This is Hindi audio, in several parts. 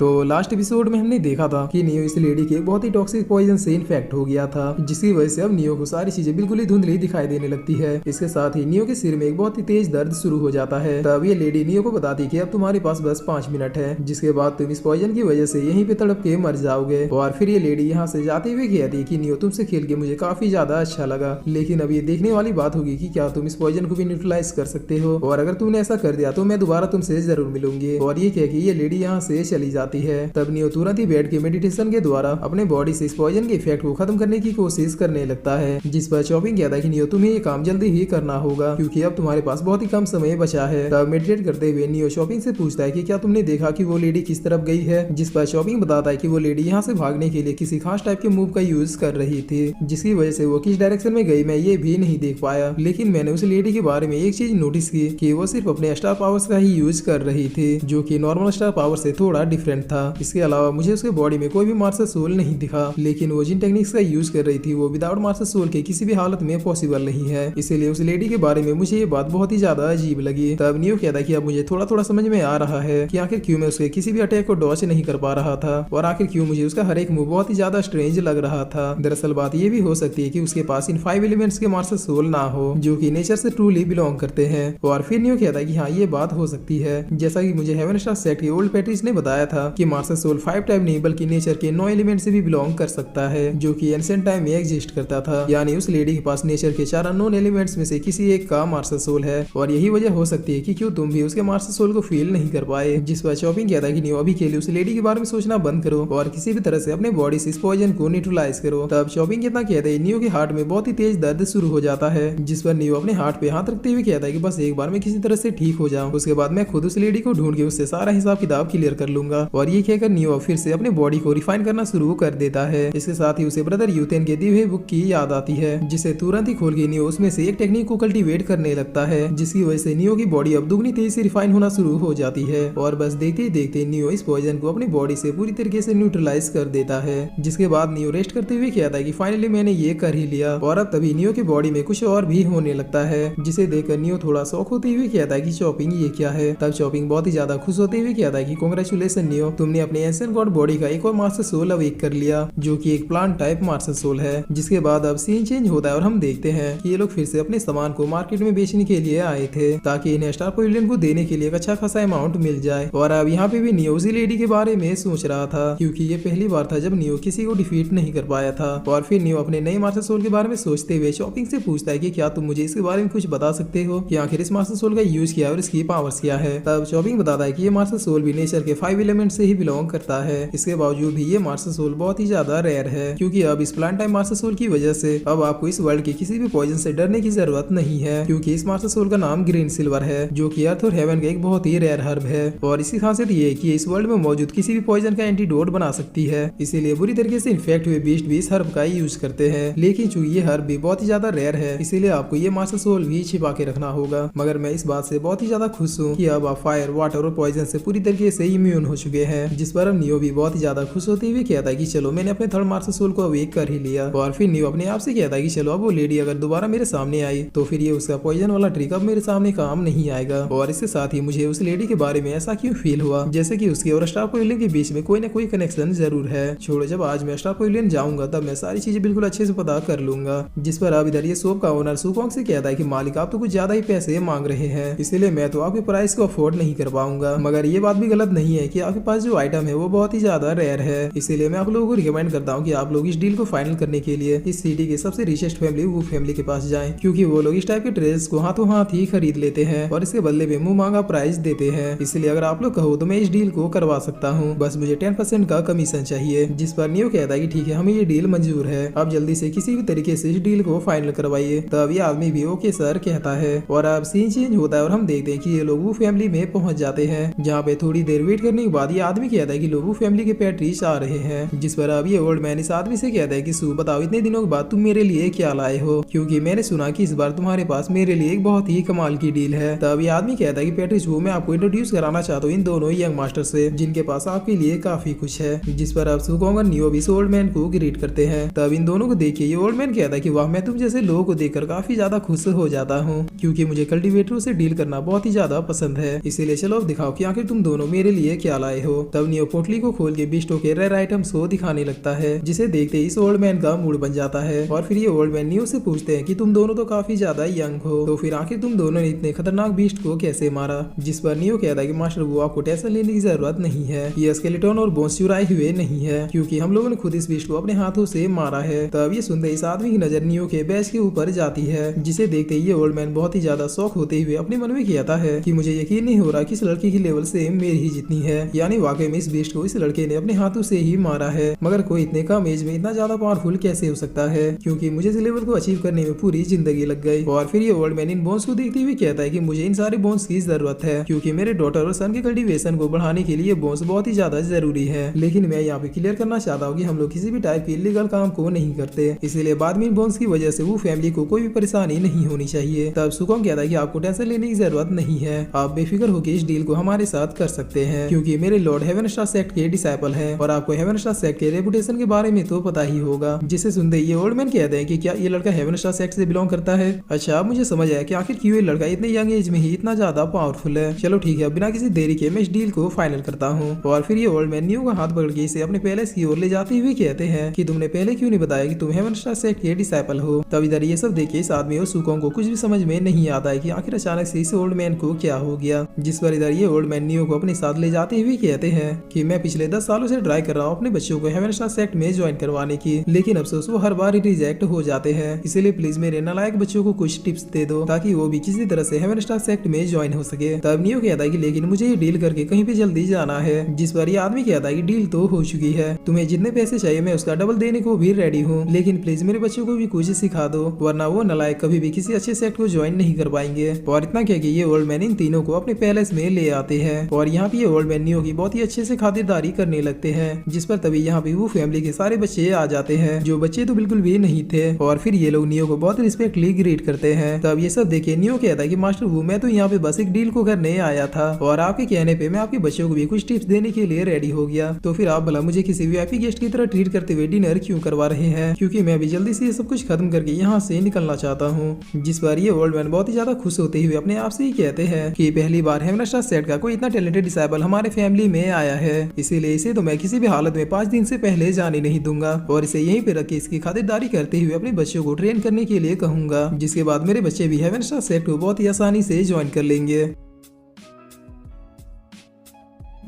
तो लास्ट एपिसोड में हमने देखा था कि नियो इस लेडी के बहुत ही टॉक्सिक पॉइजन से इन्फेक्ट हो गया था, जिसकी वजह से अब नियो को सारी चीजें बिल्कुल ही धुंधली दिखाई देने लगती है। इसके साथ ही नियो के सिर में एक बहुत ही तेज दर्द शुरू हो जाता है। तब ये लेडी नियो को बताती कि अब तुम्हारे पास बस 5 मिनट है, जिसके बाद तुम इस पॉइजन की वजह से यहीं पे तड़प के मर जाओगे। और फिर ये लेडी यहाँ से जाते हुए कहती कि नियो तुमसे खेल के मुझे काफी ज्यादा अच्छा लगा, लेकिन अब ये देखने वाली बात होगी कि क्या तुम इस पॉइजन को भी न्यूट्रलाइज कर सकते हो, और अगर तुमने ऐसा कर दिया तो मैं दोबारा तुमसे जरूर मिलूंगी। और ये कह के ये लेडी यहाँ से चली जाती है। तब नियो तुरंत ही बैठ के मेडिटेशन के द्वारा अपने बॉडी से इस पॉइजन के इफेक्ट को खत्म करने की कोशिश करने लगता है, जिस पर चॉपिंग कहता है कि नियो तुम्हें ये काम जल्दी ही करना होगा क्योंकि अब तुम्हारे पास बहुत ही कम समय बचा है। तब मेडिटेट करते हुए नियो चॉपिंग से पूछता है कि क्या तुमने देखा कि वो लेडी किस तरफ गई है, जिस पर चॉपिंग बताता है कि वो लेडी यहाँ से भागने के लिए किसी खास टाइप के मूव का यूज कर रही थी, जिसकी वजह से वो किस डायरेक्शन में गई मैं ये भी नहीं देख पाया। लेकिन मैंने उस लेडी के बारे में एक चीज नोटिस की कि वो सिर्फ अपने स्टार पावर्स का ही यूज कर रही थी, जो कि नॉर्मल स्टार पावर से थोड़ा डिफरेंट था। इसके अलावा मुझे उसके बॉडी में कोई भी मार्शल सोल नहीं दिखा, लेकिन वो जिन टेक्निक्स का यूज कर रही थी वो विदाउट मार्शल सोल के किसी भी हालत में पॉसिबल नहीं है। इसीलिए उस लेडी के बारे में मुझे ये बात बहुत ही ज्यादा अजीब लगी। तब नियो कहता है कि अब मुझे थोड़ा थोड़ा समझ में आ रहा है कि आखिर क्यों मैं उसके किसी भी अटैक को डॉच नहीं कर पा रहा था, और आखिर क्यों मुझे उसका हर एक मूव बहुत ही ज्यादा स्ट्रेंज लग रहा था। दरअसल बात ये भी हो सकती है कि उसके पास इन 5 एलिमेंट्स के मार्शल सोल ना हो, जो कि नेचर से ट्रूली बिलोंग करते हैं। और फिर नियो कहता है कि हाँ ये बात हो सकती है, जैसा कि मुझे हेवन स्टार सेट के ओल्ड पैट्रिस ने बताया था कि मार्शल सोल 5 टाइप नहीं बल्कि नेचर के 9 एलिमेंट से भी बिलोंग कर सकता है, जो कि एंशिएंट टाइम में एग्जिस्ट करता था। यानी उस लेडी के पास नेचर के 4 अननोन एलिमेंट्स में से किसी एक का मार्शल सोल है, और यही वजह हो सकती है कि क्यों तुम भी उसके मार्शल सोल को फील नहीं कर पाए। जिस पर चॉपिंग कहता है कि नियो अभी के लिए उस लेडी के बारे में सोचना बंद करो और किसी भी तरह से अपने बॉडी से इस पॉइजन को न्यूट्रलाइज करो। तब चॉपिंग कितना कहता है नियो के हार्ट में बहुत ही तेज दर्द शुरू हो जाता है, जिस पर नियो अपने हार्ट पे हाथ रखते हुए कहता है कि बस एक बार मैं किसी तरह से ठीक हो जाऊं, उसके बाद मैं खुद उस लेडी को ढूंढ के उससे सारा हिसाब किताब क्लियर कर लूंगा। और ये कहकर नियो फिर से अपने बॉडी को रिफाइन करना शुरू कर देता है। इसके साथ ही उसे ब्रदर यूथेन के दी हुई बुक की याद आती है, जिसे तुरंत ही खोल के नियो उसमें से एक टेक्निक को कल्टीवेट करने लगता है, जिसकी वजह से नियो की बॉडी अब दुगनी तेजी से रिफाइन होना शुरू हो जाती है। और बस देखते ही देखते नियो इस पॉइजन को अपनी बॉडी से पूरी तरीके से न्यूट्रलाइज कर देता है, जिसके बाद नियो रेस्ट करते हुए कहता है कि फाइनली मैंने ये कर ही लिया। और अब तभी नियो की बॉडी में कुछ और भी होने लगता है, जिसे देखकर नियो थोड़ा शौक होते हुए कहता है कि चॉपिंग ये क्या है। तब चॉपिंग बहुत ही ज्यादा खुश होते हुए कहता है कि कांग्रेचुलेशन नियो, तुमने अपने एंशिएंट गॉड बॉडी का एक और मार्शल सोल अवेक कर लिया, जो कि एक प्लांट टाइप मार्शल सोल है। जिसके बाद अब सीन चेंज होता है और हम देखते हैं कि ये लोग फिर से अपने सामान को मार्केट में बेचने के लिए आए थे, ताकि इन्हें स्टार पवेलियन को देने के लिए एक अच्छा खासा अमाउंट मिल जाए। और अब यहाँ पे भी नियो उसी लेडी के बारे में सोच रहा था, क्योंकि ये पहली बार था जब नियो किसी को डिफीट नहीं कर पाया था। और फिर नियो अपने नए मार्शल सोल के बारे में सोचते हुए चॉपिंग से पूछता है कि क्या तुम मुझे इसके बारे में कुछ बता सकते हो कि आखिर इस मार्शल सोल का यूज किया और इसकी पावर्स क्या है। तब चॉपिंग बताता है कि ये मार्शल सोल भी नेचर के 5 एलिमेंट से ही बिलोंग करता है। इसके बावजूद भी ये मार्शल सोल बहुत ही ज्यादा रेयर है, क्योंकि अब इस प्लांट टाइम मार्शल सोल की वजह से अब आपको इस वर्ल्ड के किसी भी पॉइजन से डरने की जरूरत नहीं है, क्योंकि इस मार्शल सोल का नाम ग्रीन सिल्वर है, जो कि अर्थ और हेवन का एक बहुत ही रेयर हर्ब है। और इसकी खासियत ये है कि इस वर्ल्ड में मौजूद किसी भी पॉइजन का एंटीडोट बना सकती है। इसीलिए बुरी तरीके से इन्फेक्ट हुए बीस्ट भी इस हर्ब का यूज करते हैं। लेकिन चूंकि ये हर्ब भी बहुत ही ज्यादा रेयर है, इसीलिए आपको ये मार्शल सोल भी छिपा के रखना होगा। मगर मैं इस बात से बहुत ही ज्यादा खुश हूँ कि अब आप फायर, वाटर और पॉइजन से पूरी तरीके से इम्यून हो चुके हैं। जिस पर अब नियो भी बहुत ही ज्यादा खुश होते हुए कहता है कि चलो मैंने अपने थर्ड मार्शल सोल को अवेक कर ही लिया। और फिर नियो अपने आप से कहता है कि चलो अब वो लेडी अगर दोबारा मेरे सामने आई तो फिर ये उसका पॉइजन वाला ट्रिक अब मेरे सामने काम नहीं आएगा। और इसके साथ ही मुझे उस लेडी के बारे में ऐसा क्यों फील हुआ जैसे कि उसके और स्टार पवेलियन के बीच में कोई ना कोई कनेक्शन जरूर है। छोड़ो, जब आज मैं स्टार पवेलियन जाऊंगा तब मैं सारी चीजें बिल्कुल अच्छे से पता कर लूंगा। जिस पर अब इधर ये शॉप का ओनर सुकोंग से कहता है कि मालिक आप तो कुछ ज्यादा ही पैसे मांग रहे हैं, इसीलिए मैं तो आपके प्राइस को अफोर्ड नहीं कर पाऊंगा। मगर ये बात भी गलत नहीं है कि आपके पास जो आइटम है वो बहुत ही ज्यादा रेयर है, इसीलिए मैं आप लोगों को रिकमेंड करता हूँ कि आप लोग इस डील को फाइनल करने के लिए इस सिटी के सबसे रिचेस्ट फैमिली वो फैमिली के पास जाएं, क्योंकि वो लोग इस टाइप के ड्रेस को हाथों हाथ ही खरीद लेते हैं और इसके बदले में मुंह मांगा प्राइस देते हैं। इसलिए अगर आप लोग कहो तो मैं इस डील को करवा सकता हूँ, बस मुझे 10% का कमीशन चाहिए। जिस पर नियो कहता है कि ठीक है, हमें ये डील मंजूर है, आप जल्दी से किसी भी तरीके से इस डील को फाइनल करवाइए। तब ये आदमी भी ओके सर कहता है। और अब सीन चेंज होता है और हम देखते हैं कि ये लोग वो फैमिली में पहुंच जाते हैं, जहाँ पे थोड़ी देर वेट करने के बाद ये आदमी कहता है कि लोग वो फैमिली के पैट्रिस आ रहे हैं। जिस पर अब ये ओल्ड मैन इस आदमी से कहता है कि सू बताओ इतने दिनों के बाद तुम मेरे लिए क्या लाए हो, क्योंकि मैंने सुना कि इस बार तुम्हारे पास मेरे लिए एक बहुत ही कमाल की डील है। तब ये आदमी कहता है कि पैट्रिस वो मैं आपको इंट्रोड्यूस कराना चाहता हूँ इन दोनों यंग मास्टर से, जिनके पास आपके लिए काफी कुछ है। जिस पर अब सुकोंग और नियो भी ओल्ड मैन को ग्रीट करते हैं। तब इन दोनों को देखिए ये ओल्ड मैन कहता है कि वाह, मैं तुम जैसे लोगों को देखकर काफी ज्यादा खुश हो जाता हूँ, क्योंकि मुझे कल्टीवेटरों से डील करना बहुत ही ज्यादा पसंद है। इसीलिए चलो अब दिखाओ कि आखिर तुम दोनों मेरे लिए क्या लाए हो। तब नियो पोटली को खोल के बीस्टो के रेयर आइटम्स को दिखाने लगता है, जिसे देखते ही इस ओल्ड मैन का मूड बन जाता है। और फिर ये ओल्ड मैन नियो से पूछते हैं कि तुम दोनों तो काफी ज्यादा यंग हो, तो फिर आखिर तुम दोनों ने इतने खतरनाक बीस्ट को कैसे मारा। जिस पर नियो कहता है कि मास्टर वो आपको टेंशन लेने की जरूरत नहीं है, ये स्केलेटन और बोन्स चुराए हुए नहीं है, क्योंकि हम लोगों ने खुद इस बीस्ट को अपने हाथों से मारा है। तब ये सुनते इस आदमी की नजर नियो के बैच के ऊपर जाती है, जिसे देखते ही ये ओल्ड मैन बहुत ही ज्यादा शौक होते हुए अपने मन में कहता है कि मुझे यकीन नहीं हो रहा कि इस लड़की की लेवल से मेरी ही जितनी है, यानी वाकई में इस बीस्ट को इस लड़के ने अपने हाथों से ही मारा है। मगर कोई इतने कम एज में इतना ज्यादा पावरफुल कैसे हो सकता है, क्योंकि मुझे इस लेवल को अचीव करने में पूरी जिंदगी लग गई। और फिर ये ओल्ड मैन इन बोन्स को देखते हुए कहता है कि मुझे इन सारे बोन्स की जरूरत है, क्योंकि मेरे डॉटर और सन के कल्टीवेशन को बढ़ाने के लिए बोन्स बहुत ही ज्यादा जरूरी है। लेकिन मैं यहाँ पे क्लियर करना चाहता हूँ कि हम लोग किसी भी टाइप के इलीगल काम को नहीं करते, इसीलिए बाद में इन बोन्स की वजह से वो फैमिली को कोई भी परेशानी नहीं होनी चाहिए। तब सुकोंग कहता है कि आपको टेंशन लेने की जरूरत नहीं है, आप बेफिक्र होकर इस डील को हमारे साथ कर सकते हैं, क्योंकि मेरे लॉर्ड हेवन स्टार सेक्ट के डिसाइपल हैं और आपको हेवन स्टार सेक्ट के रेपुटेशन के बारे में तो पता ही होगा। जिसे सुनते ये ओल्ड मैन कहते हैं कि क्या ये लड़का हेवन स्टार सेक्ट से बिलोंग करता है। अच्छा, अब मुझे समझ आया कि आखिर क्यों ये लड़का इतने यंग एज में ही इतना ज्यादा पावरफुल है। चलो ठीक है, बिना किसी देरी के मैं इस डील को फाइनल करता हूँ। और फिर ये ओल्ड मैन नियो का हाथ पकड़ के इसे अपने पैलेस की ओर ले जाते हुए कहते हैं कि तुमने पहले क्यों नहीं बताया कि तुम हेवन स्टार सेक्ट के डिसाइपल हो। तब इधर ये सब देखे इस आदमी और सुकोंग को कुछ भी समझ में नहीं आता है कि आखिर अचानक से इस ओल्ड मैन को क्या हो गया। जिस पर इधर ये ओल्ड मैन नियो को अपने साथ ले जाते हुए कहते हैं कि मैं पिछले 10 सालों से ट्राई कर रहा हूँ अपने बच्चों को हेवन स्टार सेक्ट में ज्वाइन करवाने की, लेकिन अफसोस वो हर बार रिजेक्ट हो जाते हैं। इसलिए प्लीज मेरे नालायक बच्चों को कुछ टिप्स दे दो ताकि वो भी किसी तरह से हेवन स्टार सेक्ट में ज्वाइन हो सके। तब नियो कहता है कि लेकिन मुझे ये डील करके कहीं पे जल्दी जाना है। जिस पर ये आदमी कहता है कि डील तो हो चुकी है, तुम्हें जितने पैसे चाहिए मैं उसका डबल देने को भी रेडी हूँ, लेकिन प्लीज मेरे बच्चों को भी कुछ सिखा दो, वरना वो नालायक कभी भी किसी अच्छे सेक्ट को ज्वाइन नहीं कर पाएंगे। और इतना कह के ये ओल्ड मैन इन तीनों को अपने पैलेस में ले आते हैं और यहाँ पे ये ओल्ड मैन नियो की बहुत ही अच्छे से खातिरदारी करने लगते हैं। जिस पर तभी यहाँ पे वो फैमिली के सारे बच्चे आ जाते हैं, जो बच्चे तो बिल्कुल भी नहीं थे। और फिर ये लोग नियो को बहुत रिस्पेक्टली ग्रीट करते हैं। तब ये सब देखे नियो कहता है कि मास्टर वो मैं तो यहाँ पे बस एक डील को करने आया था और आपके कहने पे मैं आपके बच्चों को भी कुछ टिप्स देने के लिए रेडी हो गया, तो फिर आप भला मुझे किसी वीआईपी गेस्ट की तरह ट्रीट करते हुए डिनर क्यों करवा रहे हैं, क्योंकि मैं भी जल्दी से ये सब कुछ खत्म करके यहाँ से निकलना चाहता हूँ। जिस पर ये ओल्ड मैन बहुत ही ज्यादा खुश होते हुए अपने आप से ही कहते हैं कि पहली बार हेवन स्टार सेक्ट का कोई इतना टैलेंटेड डिसाइबल हमारे फैमिली में आया है, इसीलिए इसे तो मैं किसी भी हालत में 5 दिन से पहले जाने नहीं दूंगा और इसे यहीं पे रख के इसकी खातिरदारी करते हुए अपने बच्चों को ट्रेन करने के लिए कहूंगा, जिसके बाद मेरे बच्चे भी हेवन स्टार सेक्ट को बहुत ही आसानी से ज्वाइन कर लेंगे।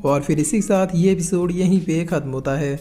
और फिर इसी के साथ ये एपिसोड यहीं पे खत्म होता है।